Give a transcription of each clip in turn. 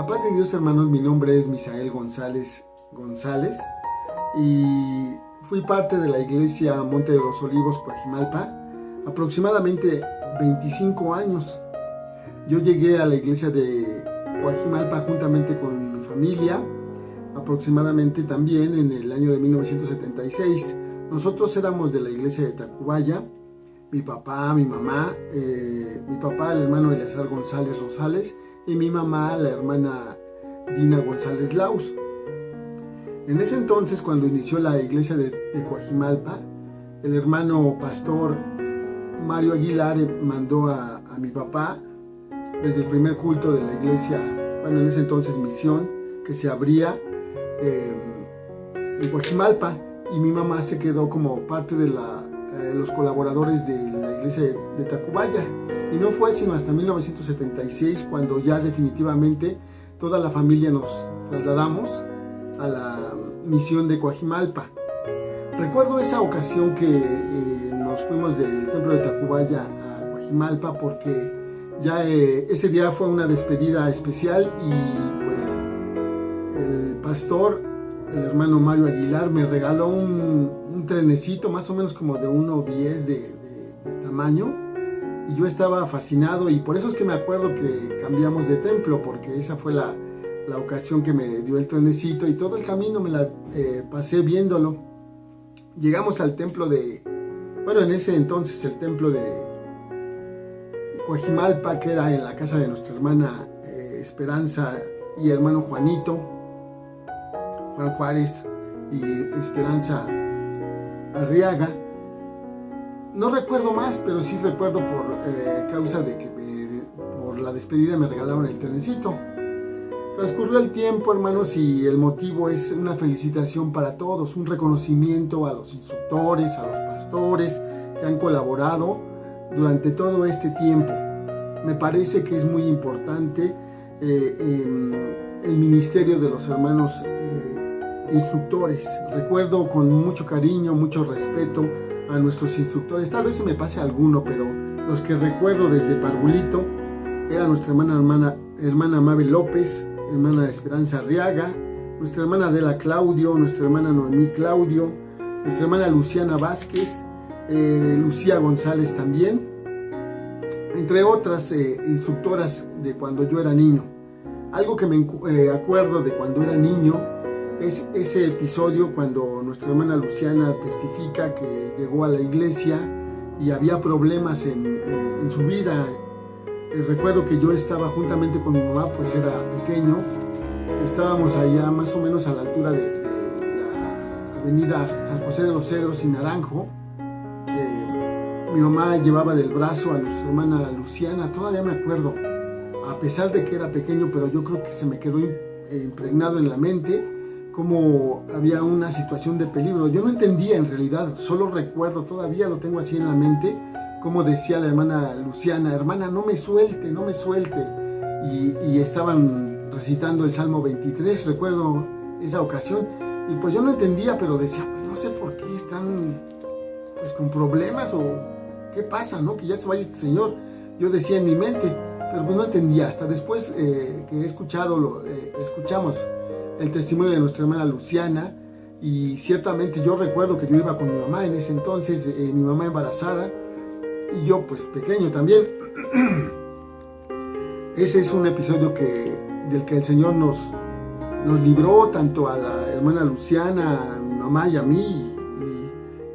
La paz de Dios, hermanos, mi nombre es Misael González y fui parte de la iglesia Monte de los Olivos, Coajimalpa, aproximadamente 25 años. Yo llegué a la iglesia de Coajimalpa juntamente con mi familia, aproximadamente también en el año de 1976. Nosotros éramos de la iglesia de Tacubaya, mi papá, mi mamá, mi papá, el hermano Eleazar González Rosales, y mi mamá, la hermana Dina González Laus. En ese entonces, cuando inició la iglesia de Coajimalpa, el hermano pastor Mario Aguilar mandó a mi papá desde el primer culto de la iglesia, bueno, en ese entonces misión, que se abría en Coajimalpa, y mi mamá se quedó como parte de los colaboradores de la iglesia de Tacubaya. Y no fue sino hasta 1976 cuando ya definitivamente toda la familia nos trasladamos a la misión de Coajimalpa. Recuerdo esa ocasión que nos fuimos del templo de Tacubaya a Coajimalpa, porque ya ese día fue una despedida especial y pues el pastor, el hermano Mario Aguilar, me regaló un trenecito más o menos como de 1.10 de tamaño, y yo estaba fascinado, y por eso es que me acuerdo que cambiamos de templo, porque esa fue la ocasión que me dio el trenecito, y todo el camino me la pasé viéndolo. Llegamos al templo bueno, en ese entonces el templo de Coajimalpa, que era en la casa de nuestra hermana Esperanza y hermano Juan Juárez y Esperanza Arriaga. No recuerdo más, pero sí recuerdo por causa de que por la despedida me regalaron el trenecito. Transcurrió el tiempo, hermanos, y el motivo es una felicitación para todos, un reconocimiento a los instructores, a los pastores que han colaborado durante todo este tiempo. Me parece que es muy importante el ministerio de los hermanos instructores. Recuerdo con mucho cariño, mucho respeto a nuestros instructores. Tal vez se me pase alguno, pero los que recuerdo desde Parvulito era nuestra hermana Mabel López, hermana Esperanza Arriaga, nuestra hermana Adela Claudio, nuestra hermana Noemí Claudio, nuestra hermana Luciana Vázquez, Lucía González también, entre otras instructoras de cuando yo era niño. Algo que me acuerdo de cuando era niño es ese episodio cuando nuestra hermana Luciana testifica que llegó a la iglesia y había problemas en su vida. Recuerdo que yo estaba juntamente con mi mamá, pues era pequeño. Estábamos allá más o menos a la altura de la avenida San José de los Cedros y Naranjo. Mi mamá llevaba del brazo a nuestra hermana Luciana, todavía me acuerdo, a pesar de que era pequeño, pero yo creo que se me quedó impregnado en la mente como había una situación de peligro. Yo no entendía en realidad, solo recuerdo, todavía lo tengo así en la mente, como decía la hermana Luciana: hermana, no me suelte, no me suelte. Y estaban recitando el Salmo 23, recuerdo esa ocasión, y pues yo no entendía, pero decía, pues no sé por qué están pues con problemas, o qué pasa, ¿no? Que ya se vaya este señor. Yo decía en mi mente, pero pues no entendía. Hasta después que escuchamos el testimonio de nuestra hermana Luciana, y ciertamente yo recuerdo que yo iba con mi mamá en ese entonces, mi mamá embarazada, y yo pues pequeño también. Ese es un episodio del que el Señor nos libró, tanto a la hermana Luciana, a mi mamá y a mí,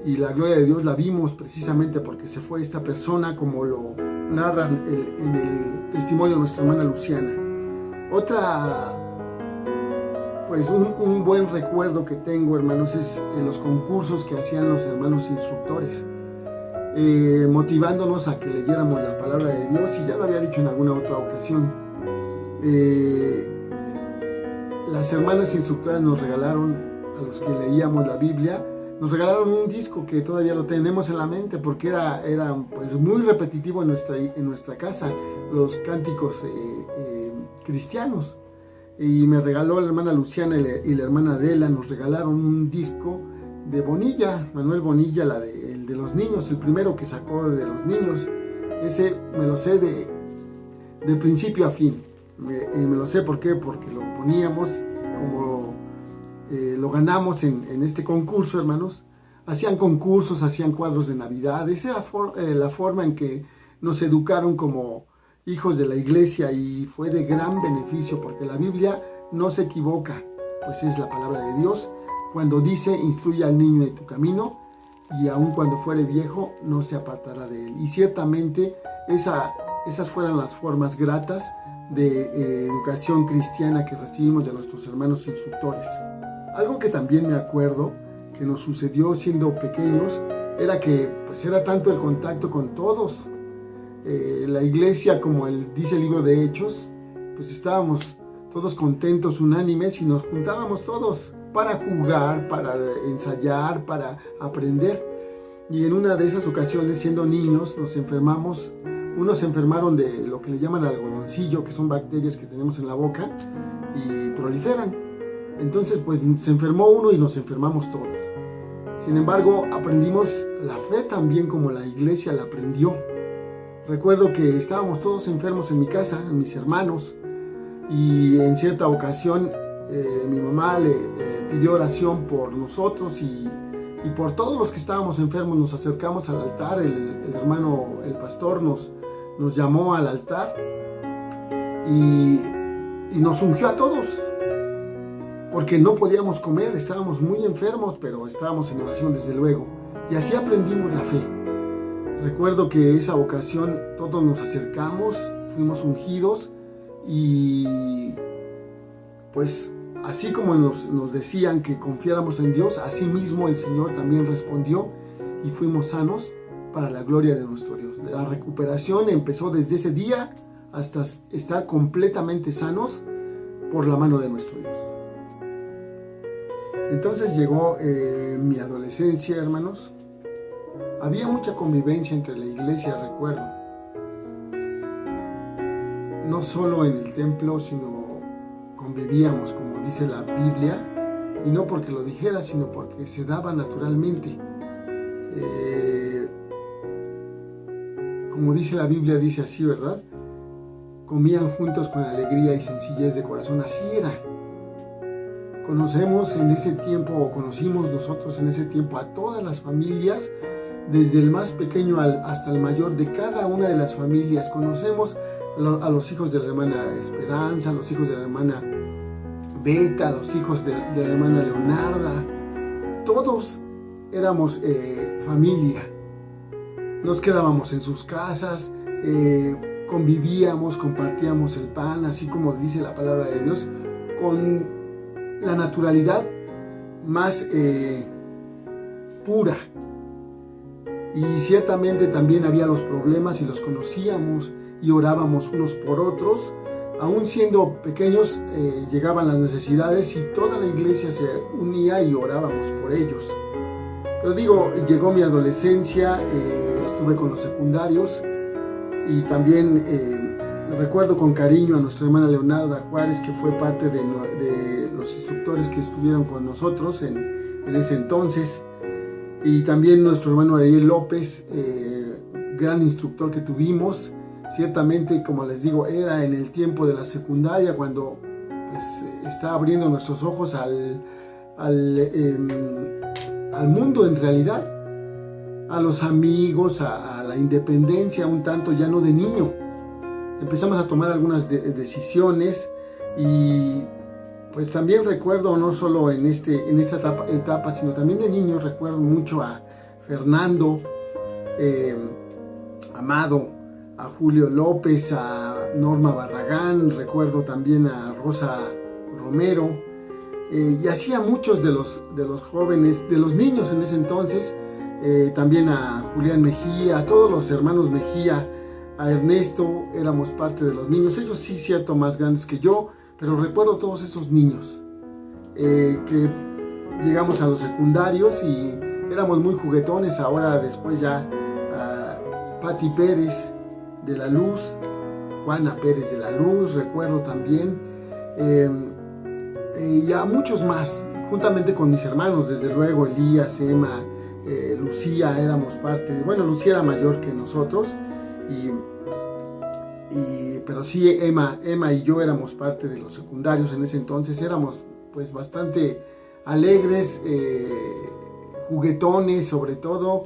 y la gloria de Dios la vimos precisamente porque se fue esta persona, como lo narran en el testimonio de nuestra hermana Luciana. Otra, pues un buen recuerdo que tengo, hermanos, es en los concursos que hacían los hermanos instructores, motivándonos a que leyéramos la palabra de Dios, y ya lo había dicho en alguna otra ocasión. Las hermanas instructoras nos regalaron, a los que leíamos la Biblia, nos regalaron un disco que todavía lo tenemos en la mente, porque era pues muy repetitivo en nuestra casa, los cánticos cristianos. Y me regaló la hermana Luciana y la hermana Adela, nos regalaron un disco de Bonilla, Manuel Bonilla, el de los niños, el primero que sacó de los niños. Ese me lo sé de principio a fin. y me lo sé ¿por qué? Porque lo poníamos como lo ganamos en este concurso, hermanos. Hacían concursos, hacían cuadros de Navidad. Esa era la forma en que nos educaron como hijos de la iglesia, y fue de gran beneficio, porque la Biblia no se equivoca, pues es la palabra de Dios. Cuando dice: instruye al niño en tu camino, y aun cuando fuere viejo no se apartará de él. Y ciertamente esas fueron las formas gratas de educación cristiana que recibimos de nuestros hermanos instructores. Algo que también me acuerdo que nos sucedió siendo pequeños era que pues era tanto el contacto con todos. La iglesia, como dice el libro de Hechos, pues estábamos todos contentos, unánimes, y nos juntábamos todos para jugar, para ensayar, para aprender. Y en una de esas ocasiones, siendo niños, nos enfermamos. Unos se enfermaron de lo que le llaman algodoncillo, que son bacterias que tenemos en la boca y proliferan. Entonces pues se enfermó uno y nos enfermamos todos. Sin embargo, aprendimos la fe también como la iglesia la aprendió. Recuerdo que estábamos todos enfermos en mi casa, mis hermanos, y en cierta ocasión mi mamá le pidió oración por nosotros y por todos los que estábamos enfermos. Nos acercamos al altar, el hermano, el pastor nos llamó al altar y nos ungió a todos, porque no podíamos comer, estábamos muy enfermos, pero estábamos en oración desde luego, y así aprendimos la fe. Recuerdo que esa ocasión todos nos acercamos, fuimos ungidos, y pues así como nos decían que confiáramos en Dios, así mismo el Señor también respondió y fuimos sanos para la gloria de nuestro Dios. La recuperación empezó desde ese día hasta estar completamente sanos por la mano de nuestro Dios. Entonces llegó mi adolescencia, hermanos. Había mucha convivencia entre la iglesia, recuerdo. No solo en el templo, sino convivíamos, como dice la Biblia, y no porque lo dijera, sino porque se daba naturalmente. Como dice la Biblia, dice así, ¿verdad? Comían juntos con alegría y sencillez de corazón. Así era. Conocimos nosotros en ese tiempo a todas las familias, desde el más pequeño hasta el mayor de cada una de las familias. Conocemos a los hijos de la hermana Esperanza, a los hijos de la hermana Beta, a los hijos de la hermana Leonarda. Todos éramos familia. Nos quedábamos en sus casas, convivíamos, compartíamos el pan, así como dice la palabra de Dios, con la naturalidad más pura. Y ciertamente también había los problemas y los conocíamos y orábamos unos por otros. Aún siendo pequeños, llegaban las necesidades y toda la iglesia se unía y orábamos por ellos. Pero digo, llegó mi adolescencia, estuve con los secundarios, y también recuerdo con cariño a nuestra hermana Leonarda Juárez, que fue parte de los instructores que estuvieron con nosotros en ese entonces, y también nuestro hermano Ariel López, gran instructor que tuvimos. Ciertamente, como les digo, era en el tiempo de la secundaria cuando pues, está abriendo nuestros ojos al mundo en realidad, a los amigos, a la independencia, un tanto ya no de niño. Empezamos a tomar algunas decisiones, y pues también recuerdo, no solo en esta etapa, sino también de niño, recuerdo mucho a Fernando Amado, a Julio López, a Norma Barragán, recuerdo también a Rosa Romero, y así a muchos de los jóvenes, de los niños en ese entonces, también a Julián Mejía, a todos los hermanos Mejía, a Ernesto. Éramos parte de los niños, ellos sí cierto más grandes que yo, pero recuerdo todos esos niños que llegamos a los secundarios y éramos muy juguetones. Ahora después ya Pati Pérez de la Luz, Juana Pérez de la Luz, recuerdo también, y a muchos más, juntamente con mis hermanos, desde luego Elías, Emma, Lucía, éramos parte, Lucía era mayor que nosotros, pero sí, Emma y yo éramos parte de los secundarios en ese entonces. Éramos pues bastante alegres, juguetones sobre todo.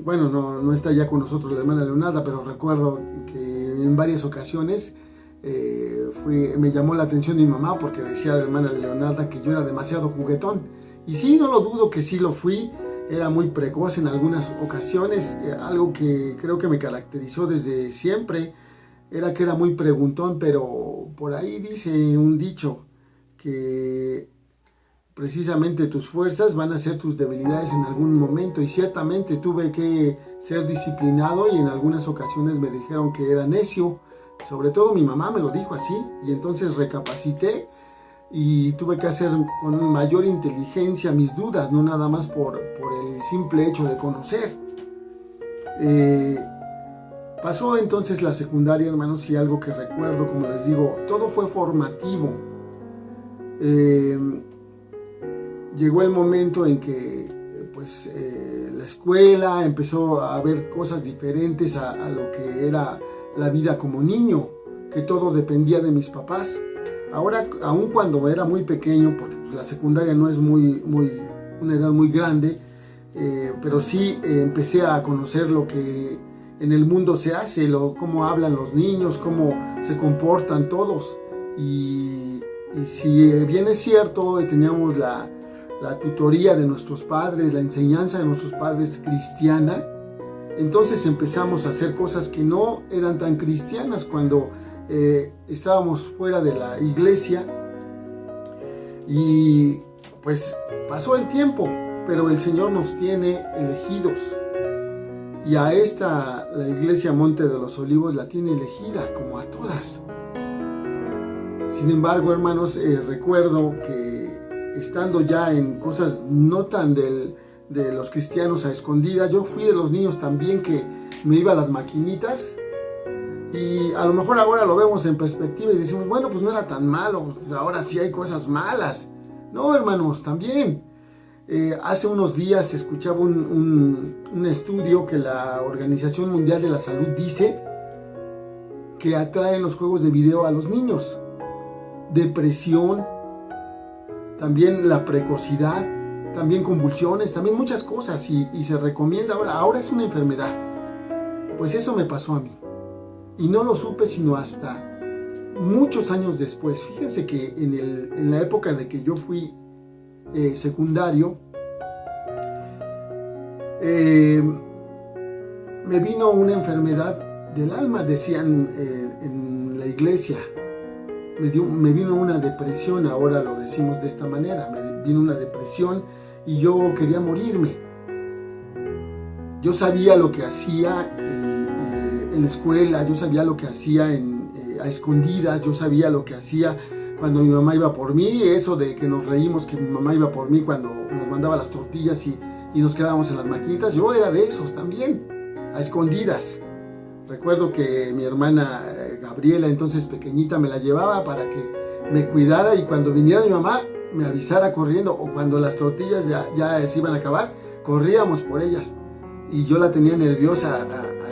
Bueno, no está ya con nosotros la hermana Leonarda, pero recuerdo que en varias ocasiones me llamó la atención mi mamá porque decía la hermana Leonarda que yo era demasiado juguetón. Y sí, no lo dudo que sí lo fui. Era muy precoz en algunas ocasiones, algo que creo que me caracterizó desde siempre, era que era muy preguntón, pero por ahí dice un dicho que precisamente tus fuerzas van a ser tus debilidades en algún momento, y ciertamente tuve que ser disciplinado y en algunas ocasiones me dijeron que era necio, sobre todo mi mamá me lo dijo así, y entonces recapacité y tuve que hacer con mayor inteligencia mis dudas, no nada más por el simple hecho de conocer. Pasó entonces la secundaria, hermanos, y algo que recuerdo, como les digo, todo fue formativo. Llegó el momento en que la escuela empezó a ver cosas diferentes a lo que era la vida como niño, que todo dependía de mis papás. Ahora, aun cuando era muy pequeño, porque la secundaria no es una edad muy grande, pero sí empecé a conocer lo que en el mundo se hace, cómo hablan los niños, cómo se comportan todos. Y si bien es cierto, teníamos la tutoría de nuestros padres, la enseñanza de nuestros padres cristiana, entonces empezamos a hacer cosas que no eran tan cristianas cuando estábamos fuera de la iglesia. Y pues pasó el tiempo, pero el Señor nos tiene elegidos, y a la iglesia Monte de los Olivos la tiene elegida como a todas. Sin embargo, hermanos, recuerdo que estando ya en cosas no tan de los cristianos a escondidas, yo fui de los niños también que me iba a las maquinitas. Y a lo mejor ahora lo vemos en perspectiva y decimos, bueno, pues no era tan malo, pues ahora sí hay cosas malas. No, hermanos, también. Hace unos días escuchaba un estudio que la Organización Mundial de la Salud dice que atraen los juegos de video a los niños. Depresión, también la precocidad, también convulsiones, también muchas cosas, y se recomienda ahora es una enfermedad. Pues eso me pasó a mí. Y no lo supe sino hasta muchos años después. Fíjense que en la época de que yo fui secundario, me vino una enfermedad del alma, decían en la iglesia. Me vino una depresión, ahora lo decimos de esta manera. Me vino una depresión y yo quería morirme. Yo sabía lo que hacía en la escuela, yo sabía lo que hacía a escondidas, yo sabía lo que hacía cuando mi mamá iba por mí, eso de que nos reímos que mi mamá iba por mí cuando nos mandaba las tortillas y nos quedábamos en las maquinitas. Yo era de esos también, a escondidas. Recuerdo que mi hermana Gabriela, entonces pequeñita, me la llevaba para que me cuidara, y cuando viniera mi mamá me avisara corriendo, o cuando las tortillas ya se iban a acabar, corríamos por ellas, y yo la tenía nerviosa a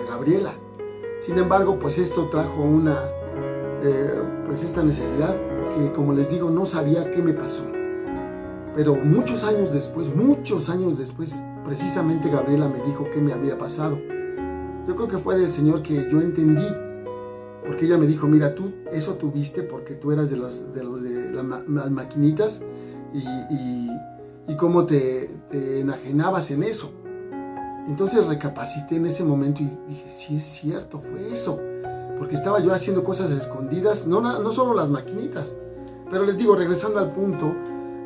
Gabriela. Sin embargo, pues esto trajo esta necesidad que, como les digo, no sabía qué me pasó. Pero muchos años después, precisamente Gabriela me dijo qué me había pasado. Yo creo que fue del Señor que yo entendí, porque ella me dijo, mira, tú eso tuviste porque tú eras de las maquinitas y cómo te enajenabas en eso. Entonces recapacité en ese momento y dije, sí es cierto, fue eso, porque estaba yo haciendo cosas escondidas, no solo las maquinitas. Pero les digo, regresando al punto,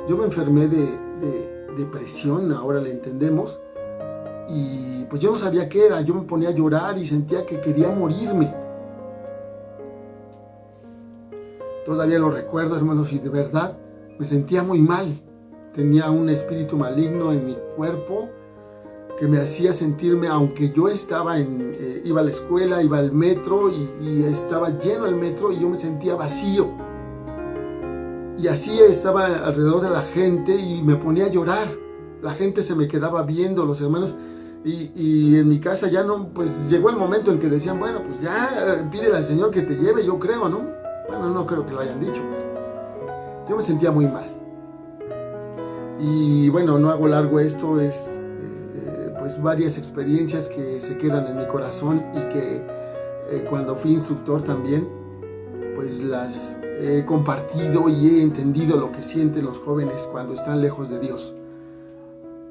yo me enfermé de depresión, ahora le entendemos, y pues yo no sabía qué era. Yo me ponía a llorar y sentía que quería morirme. Todavía lo recuerdo, hermanos, y de verdad me sentía muy mal. Tenía un espíritu maligno en mi cuerpo que me hacía sentirme, aunque yo estaba iba a la escuela, iba al metro y estaba lleno el metro, y yo me sentía vacío. Y así estaba alrededor de la gente y me ponía a llorar. La gente se me quedaba viendo, los hermanos Y en mi casa ya no, pues llegó el momento en que decían, bueno, pues ya pídele al Señor que te lleve, yo creo, ¿no? Bueno, no creo que lo hayan dicho, pero yo me sentía muy mal. Y bueno, no hago largo esto, es pues varias experiencias que se quedan en mi corazón y que cuando fui instructor también, pues las he compartido y he entendido lo que sienten los jóvenes cuando están lejos de Dios.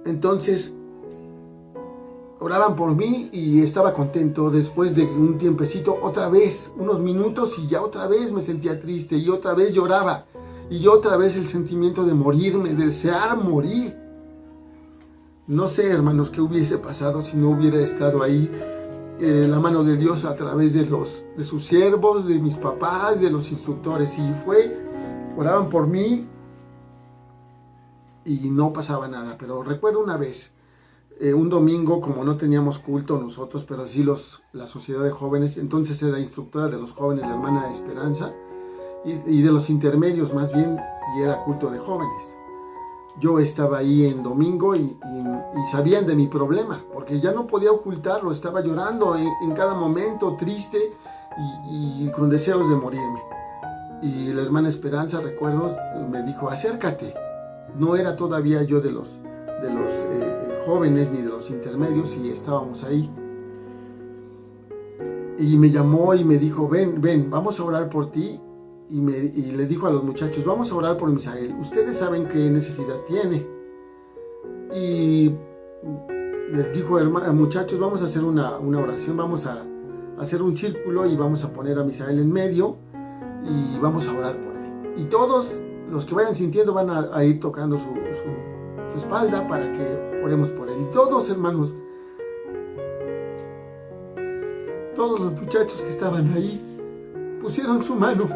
Entonces, oraban por mí y estaba contento. Después de un tiempecito, otra vez, unos minutos, y ya otra vez me sentía triste y otra vez lloraba. Y otra vez el sentimiento de morirme, de desear morir. No sé, hermanos, qué hubiese pasado si no hubiera estado ahí la mano de Dios a través de sus siervos, de mis papás, de los instructores. Y oraban por mí y no pasaba nada. Pero recuerdo una vez, un domingo, como no teníamos culto nosotros, pero sí la sociedad de jóvenes, entonces era instructora de los jóvenes, la hermana Esperanza, y de los intermedios más bien, y era culto de jóvenes. Yo estaba ahí en domingo y sabían de mi problema, porque ya no podía ocultarlo, estaba llorando en cada momento, triste y con deseos de morirme. Y la hermana Esperanza, recuerdo, me dijo, acércate. No era todavía yo de los jóvenes ni de los intermedios, y estábamos ahí. Y me llamó y me dijo, ven, vamos a orar por ti. Y le dijo a los muchachos, vamos a orar por Misael, ustedes saben qué necesidad tiene. Y les dijo, muchachos, vamos a hacer una oración, vamos a hacer un círculo y vamos a poner a Misael en medio y vamos a orar por él. Y todos los que vayan sintiendo van a ir tocando su espalda para que oremos por él. Y todos, hermanos, todos los muchachos que estaban ahí pusieron su mano.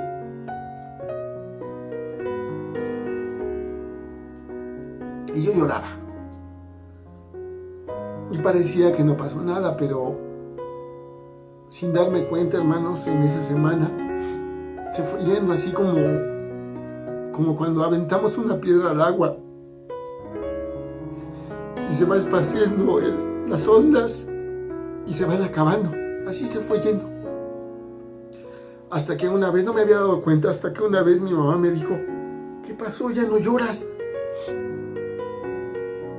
Y yo lloraba. Y parecía que no pasó nada, pero sin darme cuenta, hermanos, en esa semana se fue yendo así como cuando aventamos una piedra al agua y se va esparciendo las ondas y se van acabando. Así se fue yendo. Hasta que una vez, no me había dado cuenta, hasta que una vez mi mamá me dijo, ¿qué pasó? ¿Ya no lloras?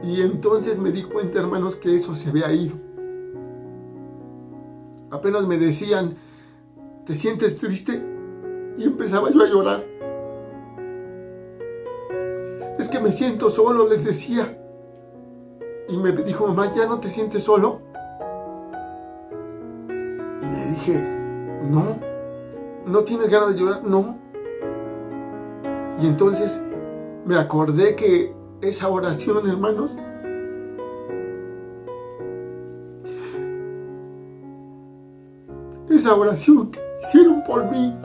Y entonces me di cuenta, hermanos, que eso se había ido. Apenas me decían, ¿te sientes triste? Y empezaba yo a llorar. Es que me siento solo, les decía. Y me dijo, mamá, ¿ya no te sientes solo? Y le dije, ¿no tienes ganas de llorar? No. Y entonces me acordé que esa oración, hermanos, esa oración que hicieron por mí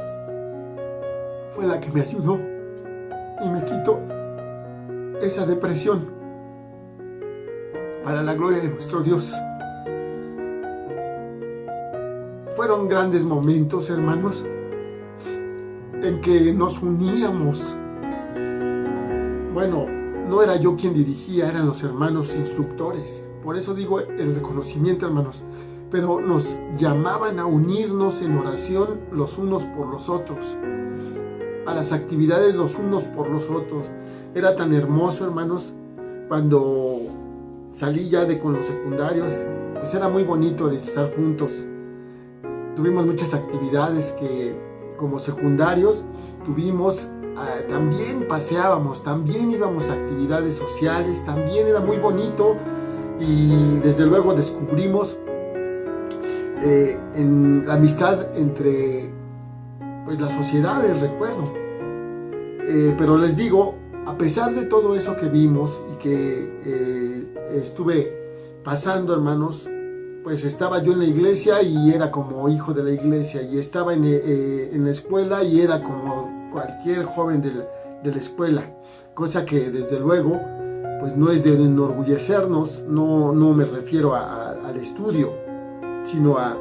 fue la que me ayudó y me quitó esa depresión, para la gloria de nuestro Dios. Fueron grandes momentos, hermanos, en que nos uníamos. Bueno, no era yo quien dirigía, eran los hermanos instructores. Por eso digo el reconocimiento, hermanos. Pero nos llamaban a unirnos en oración los unos por los otros, a las actividades los unos por los otros. Era tan hermoso, hermanos, cuando salí ya con los secundarios, pues era muy bonito de estar juntos. Tuvimos muchas actividades que como secundarios tuvimos. También paseábamos, también íbamos a actividades sociales, también era muy bonito, y desde luego descubrimos en la amistad entre pues las sociedades, recuerdo. Pero les digo, a pesar de todo eso que vimos y que estuve pasando, hermanos, pues estaba yo en la iglesia y era como hijo de la iglesia, y estaba en la escuela y era como cualquier joven de la escuela, cosa que desde luego pues no es de enorgullecernos. No me refiero al estudio, sino a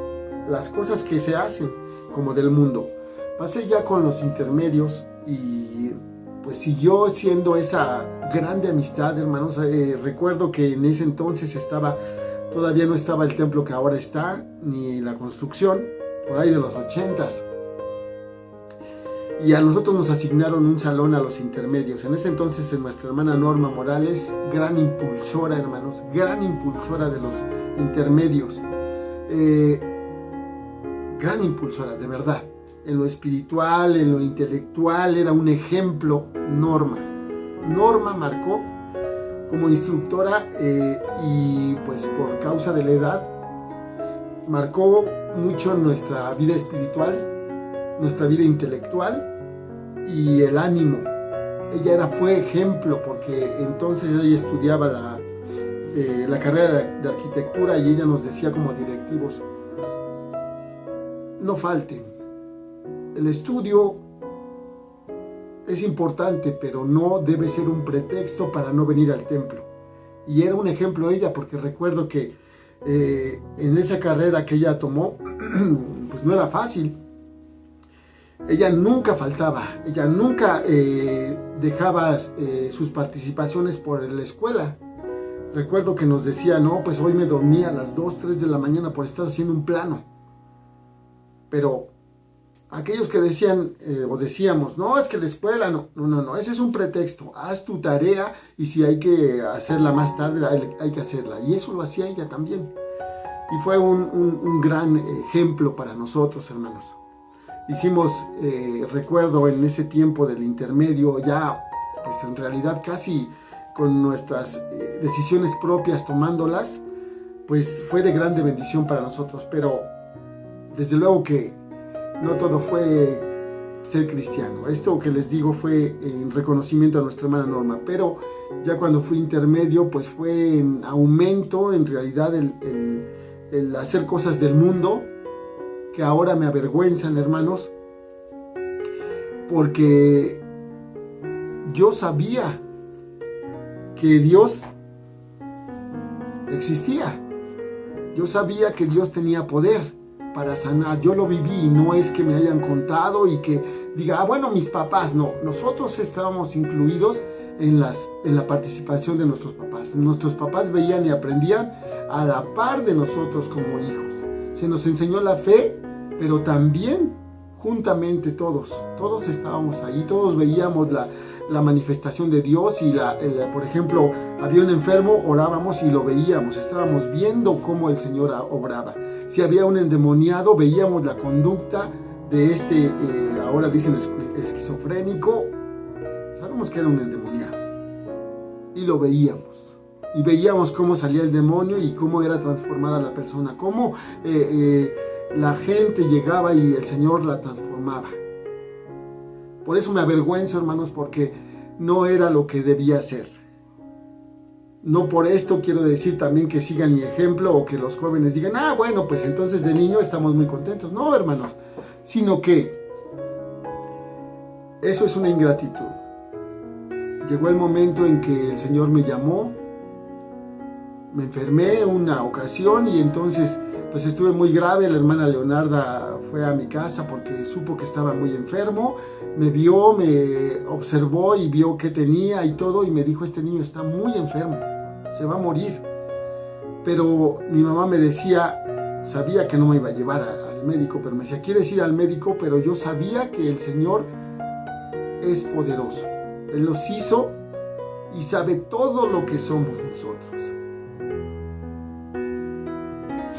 las cosas que se hacen como del mundo. Pasé ya con los intermedios y pues siguió siendo esa grande amistad, hermanos. Recuerdo que en ese entonces estaba Todavía no estaba el templo que ahora está, ni la construcción, por ahí de los 80s. Y a nosotros nos asignaron un salón a los intermedios. En ese entonces nuestra hermana Norma Morales, gran impulsora, hermanos, gran impulsora de los intermedios. Gran impulsora, de verdad. En lo espiritual, en lo intelectual, era un ejemplo. Norma marcó como instructora y pues por causa de la edad marcó mucho nuestra vida espiritual, nuestra vida intelectual y el ánimo. Ella fue ejemplo porque entonces ella estudiaba la carrera de arquitectura y ella nos decía como directivos: no falten, el estudio es importante, pero no debe ser un pretexto para no venir al templo. Y era un ejemplo ella, porque recuerdo que en esa carrera que ella tomó, pues no era fácil. Ella nunca faltaba, ella nunca dejaba sus participaciones por la escuela. Recuerdo que nos decía: no, pues hoy me dormí a las 2, 3 de la mañana por estar haciendo un plano. Pero aquellos que decían o decíamos: no, es que la escuela, no, ese es un pretexto, haz tu tarea y si hay que hacerla más tarde, hay que hacerla. Y eso lo hacía ella también. Y fue un gran ejemplo para nosotros, hermanos. Hicimos, recuerdo en ese tiempo del intermedio, ya pues en realidad casi con nuestras decisiones propias tomándolas, pues fue de grande bendición para nosotros. Pero desde luego que no todo fue ser cristiano. Esto que les digo fue en reconocimiento a nuestra hermana Norma, pero ya cuando fui intermedio, pues fue en aumento, en realidad, el hacer cosas del mundo, que ahora me avergüenzan, hermanos, porque yo sabía que Dios existía. Yo sabía que Dios tenía poder para sanar. Yo lo viví, y no es que me hayan contado y que diga: bueno, mis papás. No, nosotros estábamos incluidos en la participación de nuestros papás. Nuestros papás veían y aprendían a la par de nosotros como hijos. Se nos enseñó la fe, pero también juntamente todos estábamos ahí, todos veíamos la manifestación de Dios. Y por ejemplo, había un enfermo, orábamos y lo veíamos, estábamos viendo cómo el Señor obraba. Si había un endemoniado, veíamos la conducta de ahora dicen esquizofrénico. Sabemos que era un endemoniado y lo veíamos. Y veíamos cómo salía el demonio y cómo era transformada la persona, cómo la gente llegaba y el Señor la transformaba. Por eso me avergüenzo, hermanos, porque no era lo que debía ser. No por esto quiero decir también que sigan mi ejemplo o que los jóvenes digan: bueno, pues entonces de niño estamos muy contentos. No, hermanos, sino que eso es una ingratitud. Llegó el momento en que el Señor me llamó, me enfermé una ocasión y entonces pues estuve muy grave. La hermana Leonarda fue a mi casa porque supo que estaba muy enfermo, me vio, me observó y vio qué tenía y todo, y me dijo: este niño está muy enfermo, se va a morir. Pero mi mamá me decía, sabía que no me iba a llevar al médico, pero me decía: ¿quieres ir al médico? Pero yo sabía que el Señor es poderoso. Él los hizo y sabe todo lo que somos nosotros.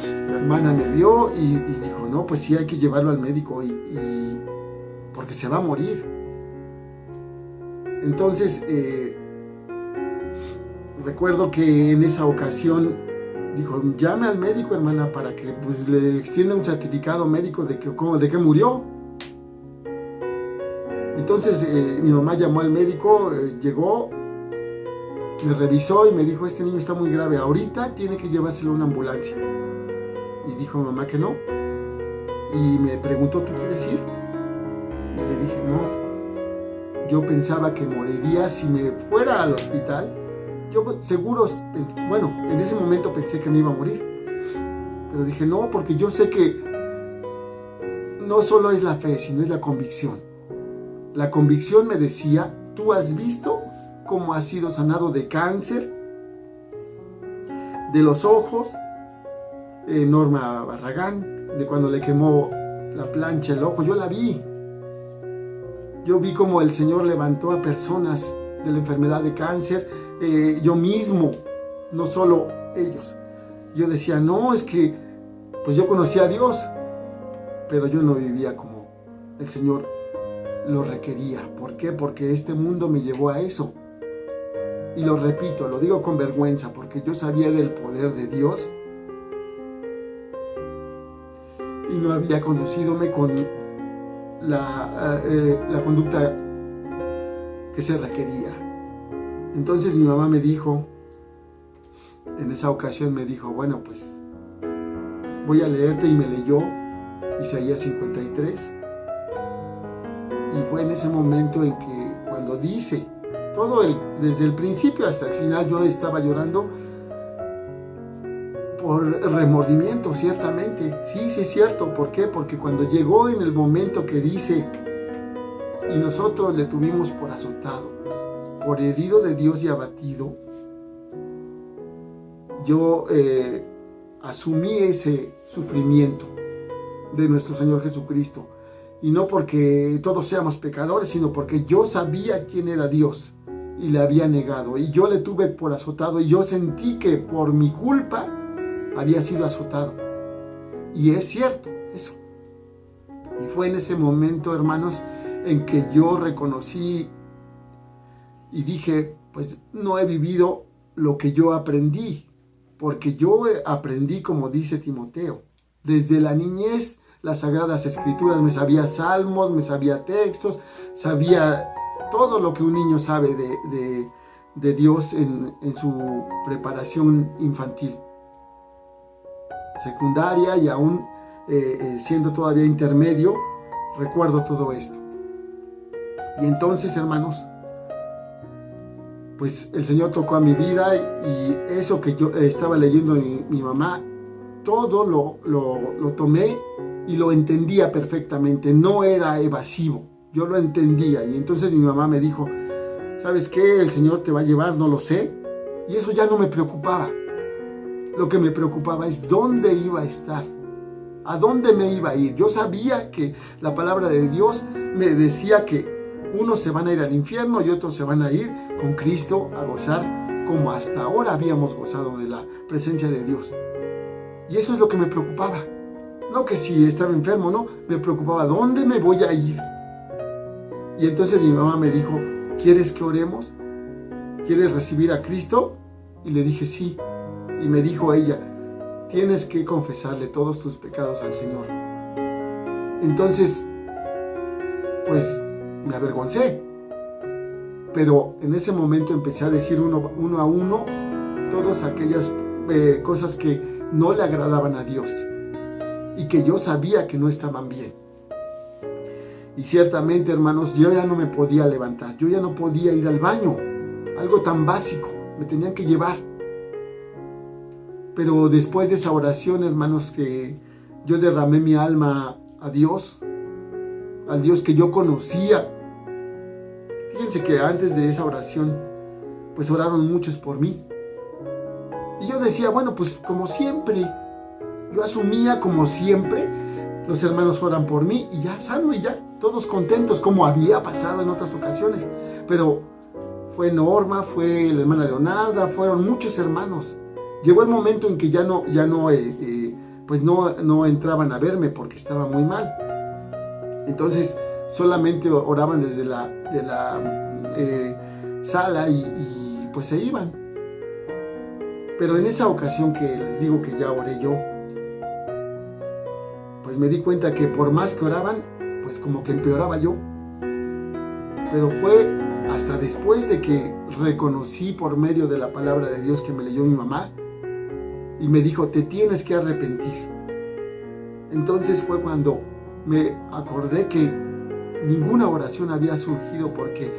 La hermana me vio y dijo: no, pues sí, hay que llevarlo al médico porque se va a morir. Entonces recuerdo que en esa ocasión dijo: llame al médico, hermana, para que pues le extienda un certificado médico de que murió. Entonces mi mamá llamó al médico, llegó, me revisó y me dijo: este niño está muy grave, ahorita tiene que llevárselo a una ambulancia. Y dijo mamá que no. Y me preguntó: ¿tú quieres ir? Y le dije: no, yo pensaba que moriría si me fuera al hospital. Yo seguro, bueno, en ese momento pensé que me iba a morir. Pero dije: no, porque yo sé que no solo es la fe, sino es la convicción. La convicción me decía: tú has visto cómo has sido sanado de cáncer, de los ojos, Norma Barragán, de cuando le quemó la plancha el ojo, yo la vi. Yo vi como el Señor levantó a personas de la enfermedad de cáncer, yo mismo, no solo ellos. Yo decía, no, es que pues yo conocía a Dios, pero yo no vivía como el Señor lo requería. ¿Por qué? Porque este mundo me llevó a eso. Y lo repito, lo digo con vergüenza, porque yo sabía del poder de Dios y no había conducidome con la conducta que se requería. Entonces mi mamá me dijo, en esa ocasión me dijo, bueno, pues voy a leerte, y me leyó Isaías 53. Y fue en ese momento en que cuando dice, desde el principio hasta el final, yo estaba llorando por remordimiento, ciertamente. Sí, es cierto. ¿Por qué? Porque cuando llegó en el momento que dice, y nosotros le tuvimos por azotado, por herido de Dios y abatido, yo asumí ese sufrimiento de nuestro Señor Jesucristo. Y no porque todos seamos pecadores, sino porque yo sabía quién era Dios y le había negado. Y yo le tuve por azotado, y yo sentí que por mi culpa había sido azotado. Y es cierto eso. Y fue en ese momento, hermanos, en que yo reconocí y dije, pues no he vivido lo que yo aprendí. Porque yo aprendí, como dice Timoteo, desde la niñez, las Sagradas Escrituras. Me sabía salmos, me sabía textos, sabía todo lo que un niño sabe de Dios en su preparación infantil, secundaria, y aún siendo todavía intermedio, recuerdo todo esto. Y entonces, hermanos, pues el Señor tocó a mi vida, y eso que yo estaba leyendo mi mamá, todo lo tomé y lo entendía perfectamente, no era evasivo, yo lo entendía. Y entonces mi mamá me dijo, ¿sabes qué? El Señor te va a llevar, no lo sé. Y eso ya no me preocupaba. Lo que me preocupaba es dónde iba a estar, a dónde me iba a ir. Yo sabía que la palabra de Dios me decía que unos se van a ir al infierno y otros se van a ir con Cristo a gozar como hasta ahora habíamos gozado de la presencia de Dios. Y eso es lo que me preocupaba. No que si estaba enfermo, no, me preocupaba, ¿dónde me voy a ir? Y entonces mi mamá me dijo, ¿quieres que oremos? ¿Quieres recibir a Cristo? Y le dije, sí. Y me dijo ella, tienes que confesarle todos tus pecados al Señor. Entonces, pues me avergoncé. Pero en ese momento empecé a decir uno a uno todas aquellas cosas que no le agradaban a Dios y que yo sabía que no estaban bien. Y ciertamente, hermanos, yo ya no me podía levantar, yo ya no podía ir al baño, algo tan básico, me tenían que llevar. Pero después de esa oración, hermanos, que yo derramé mi alma a Dios, al Dios que yo conocía. Fíjense que antes de esa oración, pues oraron muchos por mí. Y yo decía, bueno, pues como siempre, yo asumía como siempre, los hermanos oran por mí y ya sano y ya, todos contentos, como había pasado en otras ocasiones. Pero fue Norma, fue la hermana Leonarda, fueron muchos hermanos. Llegó el momento en que ya no entraban a verme porque estaba muy mal. Entonces solamente oraban desde la sala y pues se iban. Pero en esa ocasión que les digo que ya oré yo, pues me di cuenta que por más que oraban, pues como que empeoraba yo. Pero fue hasta después de que reconocí por medio de la palabra de Dios que me leyó mi mamá y me dijo, te tienes que arrepentir. Entonces fue cuando me acordé que ninguna oración había surgido porque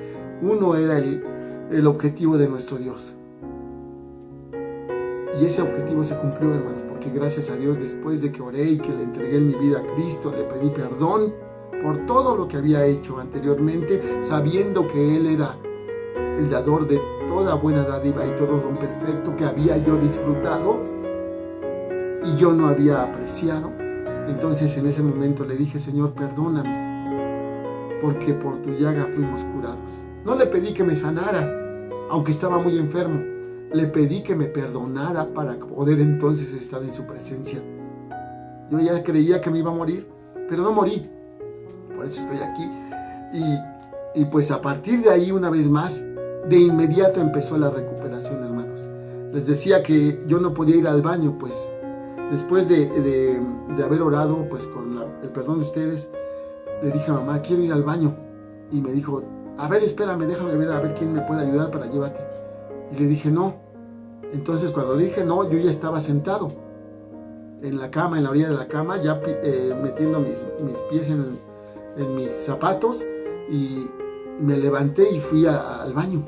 uno era el objetivo de nuestro Dios. Y ese objetivo se cumplió, hermanos, porque gracias a Dios, después de que oré y que le entregué mi vida a Cristo, le pedí perdón por todo lo que había hecho anteriormente, sabiendo que Él era el dador de toda buena dádiva y todo don perfecto que había yo disfrutado. y yo no había apreciado. Entonces en ese momento le dije: Señor, perdóname, porque por tu llaga fuimos curados. No le pedí que me sanara, aunque estaba muy enfermo. Le pedí que me perdonara para poder entonces estar en su presencia. Yo ya creía que me iba a morir, pero no morí. Por eso estoy aquí. Y pues a partir de ahí, una vez más, de inmediato empezó la recuperación, hermanos. Les decía que yo no podía ir al baño, pues después de haber orado, pues con el perdón de ustedes, le dije a mamá: quiero ir al baño. Y me dijo: a ver, espérame, déjame ver a ver quién me puede ayudar para llevarte. Y le dije: no. Entonces cuando le dije no, yo ya estaba sentado en la cama, en la orilla de la cama, ya metiendo mis pies en mis zapatos, y me levanté y fui al baño.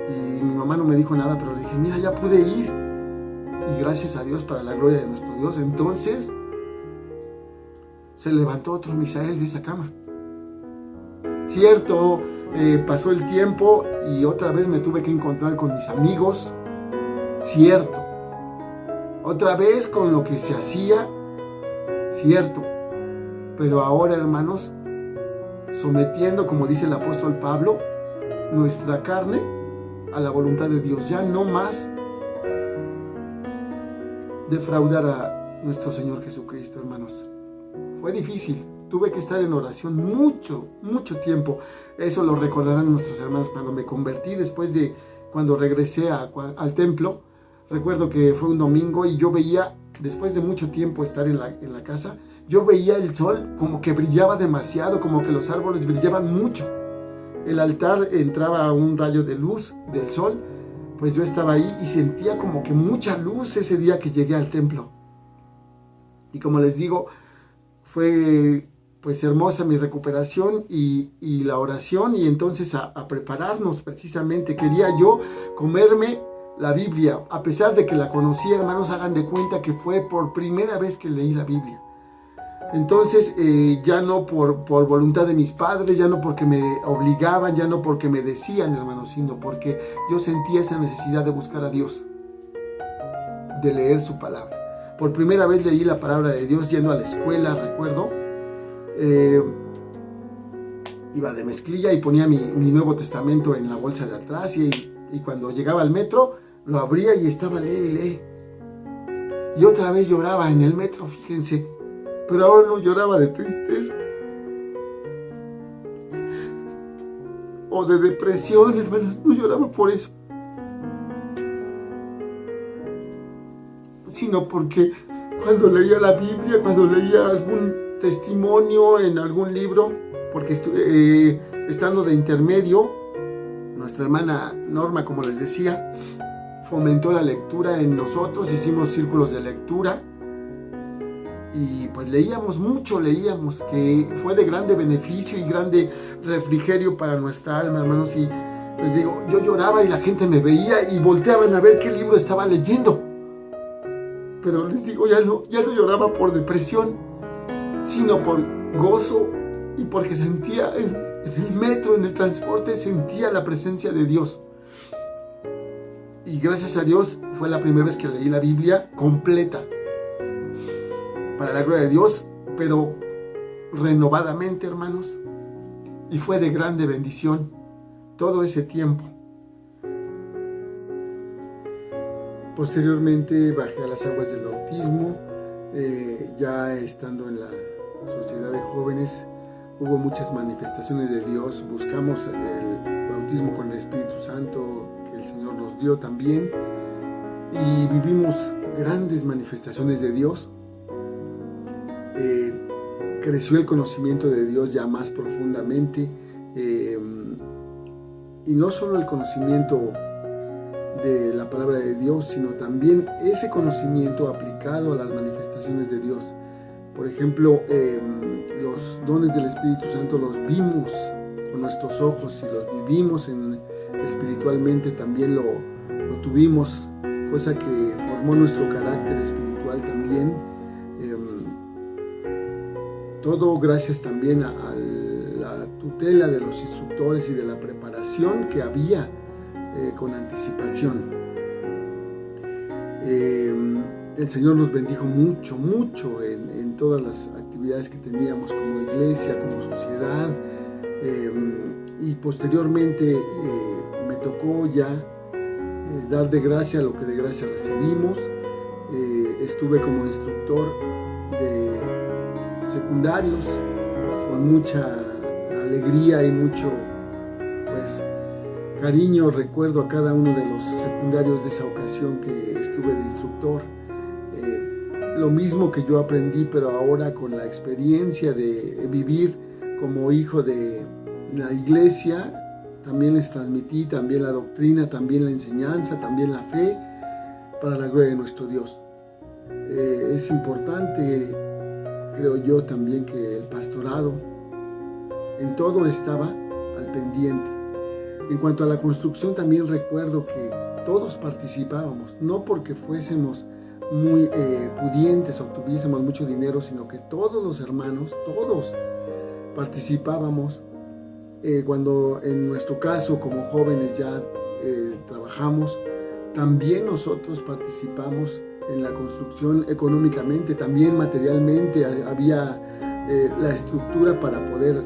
Y mi mamá no me dijo nada, pero le dije: mira, ya pude ir. Y gracias a Dios, para la gloria de nuestro Dios, entonces se levantó otro Misael de esa cama. Cierto, pasó el tiempo y otra vez me tuve que encontrar con mis amigos. Cierto. Otra vez con lo que se hacía. Cierto. Pero ahora, hermanos, sometiendo, como dice el apóstol Pablo, nuestra carne a la voluntad de Dios. Ya no más defraudar a nuestro Señor Jesucristo, hermanos. Fue difícil. Tuve que estar en oración mucho tiempo. Eso lo recordarán nuestros hermanos. Cuando me convertí, después de cuando regresé al templo, recuerdo que fue un domingo y yo veía, después de mucho tiempo estar en la casa, yo veía el sol como que brillaba demasiado, como que los árboles brillaban mucho. El altar entraba a un rayo de luz del sol, pues yo estaba ahí y sentía como que mucha luz ese día que llegué al templo. Y como les digo, fue pues hermosa mi recuperación y la oración, y entonces a prepararnos precisamente. Quería yo comerme la Biblia, a pesar de que la conocía, hermanos. Hagan de cuenta que fue por primera vez que leí la Biblia. Entonces ya no por voluntad de mis padres, ya no porque me obligaban, ya no porque me decían, hermanos, sino porque yo sentía esa necesidad de buscar a Dios, de leer su palabra. Por primera vez leí la palabra de Dios yendo a la escuela, recuerdo. Iba de mezclilla y ponía mi Nuevo Testamento en la bolsa de atrás, y cuando llegaba al metro lo abría y estaba lee. Y otra vez lloraba en el metro, fíjense, pero ahora no lloraba de tristeza o de depresión, hermanos. No lloraba por eso, sino porque cuando leía la Biblia, cuando leía algún testimonio en algún libro, porque estando de intermedio, nuestra hermana Norma, como les decía, fomentó la lectura en nosotros. Hicimos círculos de lectura y pues leíamos mucho, que fue de grande beneficio y grande refrigerio para nuestra alma, hermanos. Y les digo, yo lloraba y la gente me veía y volteaban a ver qué libro estaba leyendo. Pero les digo, ya no lloraba por depresión, sino por gozo, y porque sentía en el metro, en el transporte, sentía la presencia de Dios. Y gracias a Dios fue la primera vez que leí la Biblia completa, para la gloria de Dios, pero renovadamente, hermanos, y fue de grande bendición todo ese tiempo. Posteriormente bajé a las aguas del bautismo. Ya estando en la sociedad de jóvenes, hubo muchas manifestaciones de Dios. Buscamos el bautismo con el Espíritu Santo que el Señor nos dio también, y vivimos grandes manifestaciones de Dios. Creció el conocimiento de Dios ya más profundamente, y no solo el conocimiento de la palabra de Dios, sino también ese conocimiento aplicado a las manifestaciones de Dios. Por ejemplo, los dones del Espíritu Santo los vimos con nuestros ojos y los vivimos espiritualmente, también lo tuvimos, cosa que formó nuestro carácter espiritual también. Todo gracias también a la tutela de los instructores y de la preparación que había con anticipación. el Señor nos bendijo mucho, mucho en todas las actividades que teníamos como iglesia, como sociedad. Y posteriormente me tocó ya dar de gracia lo que de gracia recibimos. Estuve como instructor de secundarios con mucha alegría y mucho pues cariño. Recuerdo a cada uno de los secundarios de esa ocasión que estuve de instructor. Lo mismo que yo aprendí, pero ahora con la experiencia de vivir como hijo de la iglesia, también les transmití también la doctrina, también la enseñanza, también la fe, para la gloria de nuestro Dios. Es importante, creo yo también, que el pastorado en todo estaba al pendiente. En cuanto a la construcción, también recuerdo que todos participábamos, no porque fuésemos muy pudientes o tuviésemos mucho dinero, sino que todos los hermanos, todos participábamos. Cuando en nuestro caso como jóvenes ya trabajamos, también nosotros participamos en la construcción económicamente, también materialmente. Había la estructura para poder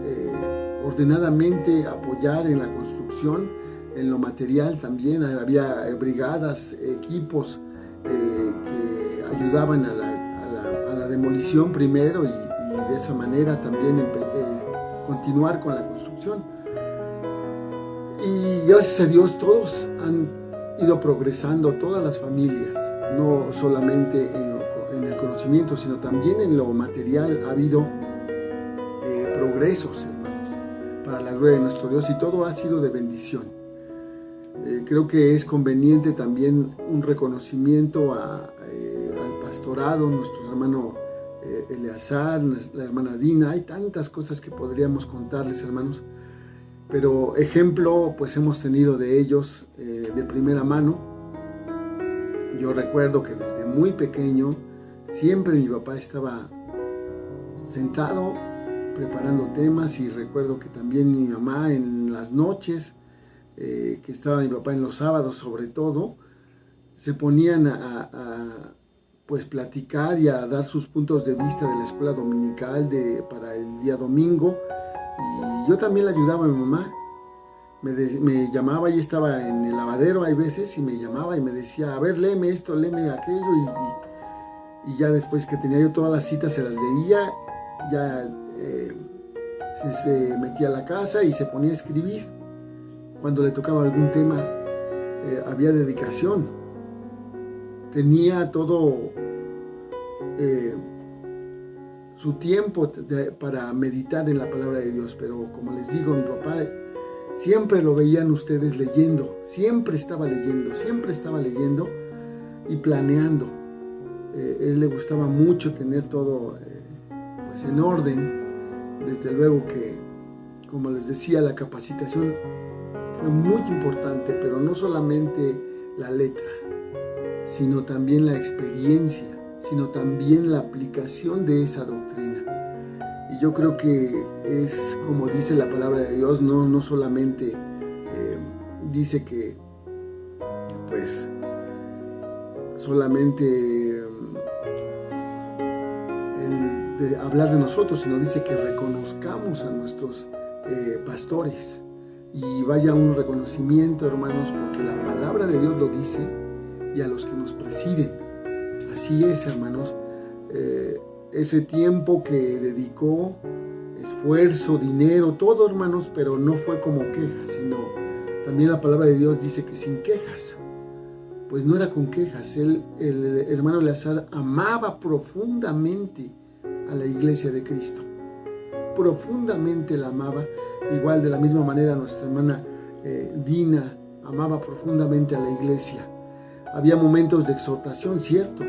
ordenadamente apoyar en la construcción, en lo material también. Había brigadas, equipos que ayudaban a la demolición primero y de esa manera también continuar con la construcción. Y gracias a Dios todos han ido progresando, todas las familias, no solamente en el conocimiento, sino también en lo material. Ha habido progresos, hermanos, para la gloria de nuestro Dios, y todo ha sido de bendición. Creo que es conveniente también un reconocimiento al pastorado, nuestro hermano Eleazar, la hermana Dina. Hay tantas cosas que podríamos contarles, hermanos, pero ejemplo pues hemos tenido de ellos de primera mano. Yo recuerdo que desde muy pequeño siempre mi papá estaba sentado preparando temas, y recuerdo que también mi mamá en las noches, que estaba mi papá en los sábados sobre todo, se ponían a pues platicar y a dar sus puntos de vista de la escuela dominical para el día domingo. Y yo también le ayudaba a mi mamá. Me llamaba, y estaba en el lavadero hay veces, y me llamaba y me decía, a ver, léeme esto, léeme aquello, y ya después que tenía yo todas las citas se las leía, ya se metía a la casa y se ponía a escribir. Cuando le tocaba algún tema, había dedicación. Tenía todo su tiempo para meditar en la palabra de Dios. Pero como les digo, mi papá siempre lo veían ustedes leyendo, siempre estaba leyendo y planeando. Él le gustaba mucho tener todo pues en orden. Desde luego que, como les decía, la capacitación fue muy importante, pero no solamente la letra, sino también la experiencia, sino también la aplicación de esa doctrina. Y yo creo que es como dice la palabra de Dios, no solamente dice que pues solamente de hablar de nosotros, sino dice que reconozcamos a nuestros pastores. Y vaya un reconocimiento, hermanos, porque la palabra de Dios lo dice, y a los que nos presiden. Así es, hermanos. Ese tiempo que dedicó, esfuerzo, dinero, todo, hermanos, pero no fue como quejas, sino también la palabra de Dios dice que sin quejas. Pues no era con quejas. El hermano Eleazar amaba profundamente a la iglesia de Cristo. Profundamente la amaba. Igual, de la misma manera, nuestra hermana Dina amaba profundamente a la iglesia. Había momentos de exhortación, cierto,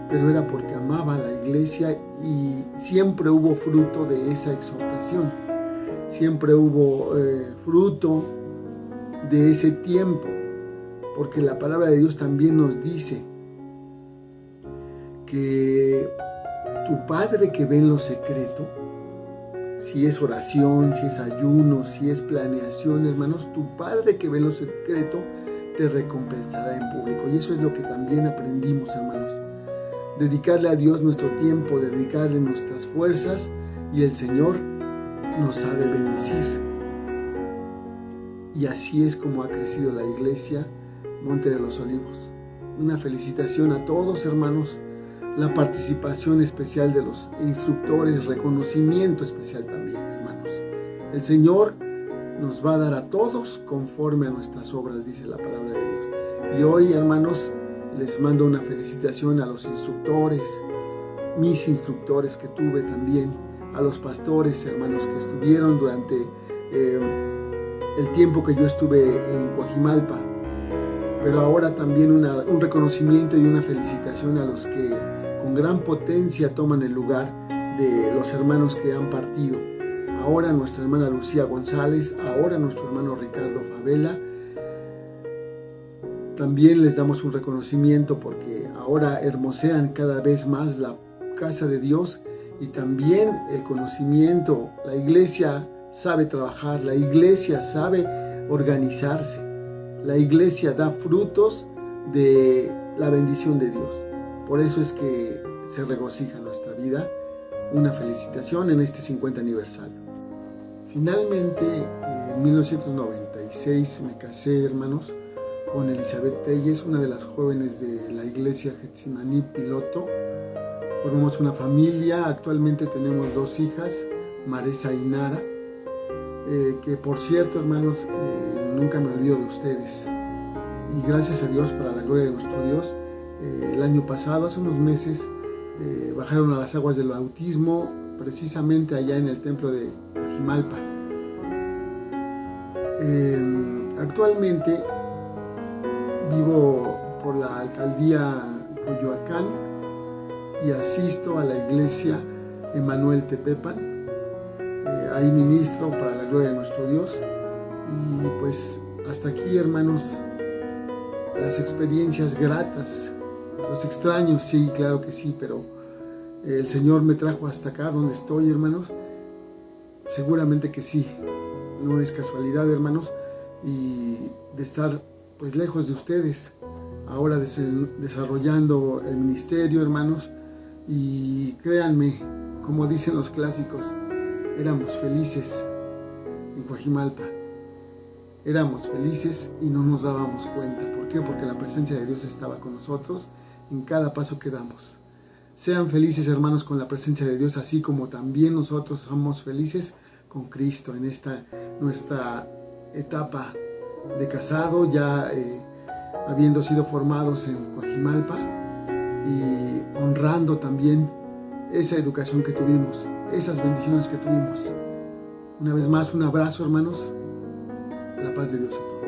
pero era porque amaba a la iglesia, y siempre hubo fruto de esa exhortación. Siempre hubo fruto de ese tiempo, porque la palabra de Dios también nos dice que tu Padre que ve en lo secreto, si es oración, si es ayuno, si es planeación, hermanos, tu Padre que ve en lo secreto te recompensará en público. Y eso es lo que también aprendimos, hermanos. dedicarle a Dios nuestro tiempo, dedicarle nuestras fuerzas, y el Señor nos ha de bendecir. Y así es como ha crecido la iglesia Monte de los Olivos. Una felicitación a todos, hermanos, la participación especial de los instructores, reconocimiento especial también, hermanos. El Señor nos va a dar a todos conforme a nuestras obras, dice la palabra de Dios. Y hoy, hermanos, les mando una felicitación a los instructores, mis instructores que tuve también, a los pastores, hermanos, que estuvieron durante el tiempo que yo estuve en Coajimalpa. Pero ahora también un reconocimiento y una felicitación a los que con gran potencia toman el lugar de los hermanos que han partido. Ahora nuestra hermana Lucía González, ahora nuestro hermano Ricardo Favela. También les damos un reconocimiento porque ahora hermosean cada vez más la casa de Dios, y también el conocimiento. La iglesia sabe trabajar, la iglesia sabe organizarse, la iglesia da frutos de la bendición de Dios. Por eso es que se regocija nuestra vida. Una felicitación en este 50 aniversario. Finalmente, en 1996 me casé, hermanos, con Elizabeth Telles, una de las jóvenes de la iglesia Getsemaní Piloto. Formamos una familia, actualmente tenemos 2 hijas, Maresa y Nara, que por cierto, hermanos, nunca me olvido de ustedes. Y gracias a Dios, para la gloria de nuestro Dios, el año pasado, hace unos meses, bajaron a las aguas del bautismo, precisamente allá en el templo de Coajimalpa. Actualmente vivo por la alcaldía Coyoacán y asisto a la iglesia Emanuel Tepepan. Ahí ministro para la gloria de nuestro Dios. Y pues hasta aquí, hermanos, las experiencias gratas. Los extraños, sí, claro que sí, pero el Señor me trajo hasta acá donde estoy, hermanos. Seguramente que sí, no es casualidad, hermanos, y de estar pues lejos de ustedes, ahora desarrollando el ministerio, hermanos. Y créanme, como dicen los clásicos, éramos felices en Coajimalpa. Éramos felices y no nos dábamos cuenta. ¿Por qué? Porque la presencia de Dios estaba con nosotros en cada paso que damos. Sean felices, hermanos, con la presencia de Dios, así como también nosotros somos felices con Cristo en esta nuestra etapa de casado, ya habiendo sido formados en Coajimalpa, y honrando también esa educación que tuvimos, esas bendiciones que tuvimos. Una vez más, un abrazo, hermanos. La paz de Dios a todos.